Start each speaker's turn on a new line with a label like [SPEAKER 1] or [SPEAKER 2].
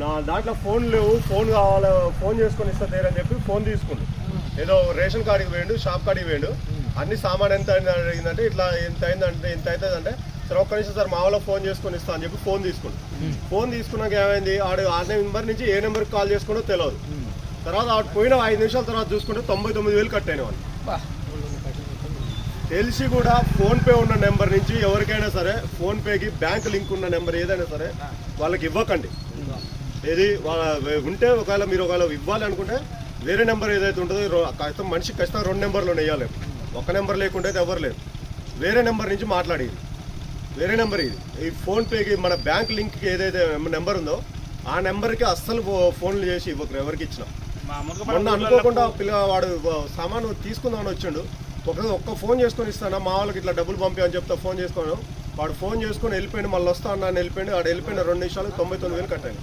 [SPEAKER 1] నా దాంట్లో ఫోన్ లేవు, ఫోన్ కావాలి, ఫోన్ చేసుకొని ఇస్తా అని చెప్పి ఫోన్ తీసుకుండు. ఏదో రేషన్ కార్డుకి వేయండు, షాప్ కార్డుకి వేయండు. అన్ని సామాన్ ఎంత అయిందంటే ఇట్లా ఎంత అయిందంటే ఎంత అవుతుందంటే సార్ ఒక్క నిమిషం సార్ మా వాళ్ళ ఫోన్ చేసుకొని ఇస్తా అని చెప్పి ఫోన్ తీసుకుండు. ఫోన్ తీసుకున్నాక ఏమైంది, ఆ నెంబర్ నుంచి ఏ నెంబర్కి కాల్ చేసుకుంటో తెలియదు. తర్వాత ఆడు పోయిన 5 నిమిషాల తర్వాత చూసుకుంటే 99,000 కట్ అయిన వాళ్ళు. తెలిసి కూడా ఫోన్పే ఉన్న నెంబర్ నుంచి ఎవరికైనా సరే ఫోన్పేకి బ్యాంక్ లింక్ ఉన్న నెంబర్ ఏదైనా సరే వాళ్ళకి ఇవ్వకండి. ఏది ఉంటే ఒకవేళ మీరు ఇవ్వాలి అనుకుంటే వేరే నెంబర్ ఏదైతే ఉంటుందో మనిషికి ఖచ్చితంగా 2 నెంబర్లు వేయాలి. ఒక నెంబర్ లేకుంటే అయితే ఎవరు లేరు. వేరే నెంబర్ నుంచి మాట్లాడేది, వేరే నెంబర్ ఇది. ఈ ఫోన్పేకి మన బ్యాంక్ లింక్కి ఏదైతే నెంబర్ ఉందో ఆ నెంబర్కి అస్సలు ఫోన్లు చేసి ఇవ్వరు ఎవరికి ఇచ్చినా. మొన్న అనుకోకుండా వాడు సామాను తీసుకుందామని వచ్చిండు. ఒక్క ఫోన్ చేసుకొని ఇస్తాను మా వాళ్ళకి ఇట్లా డబ్బులు పంపి అని చెప్తా ఫోన్ చేసుకోను. వాడు ఫోన్ చేసుకొని వెళ్ళిపోయింది, మళ్ళీ వస్తా అన్న వెళ్ళిపోయింది. వాడు వెళ్ళిపోయిన 2 నిమిషాలు 99,000 కట్ అయింది.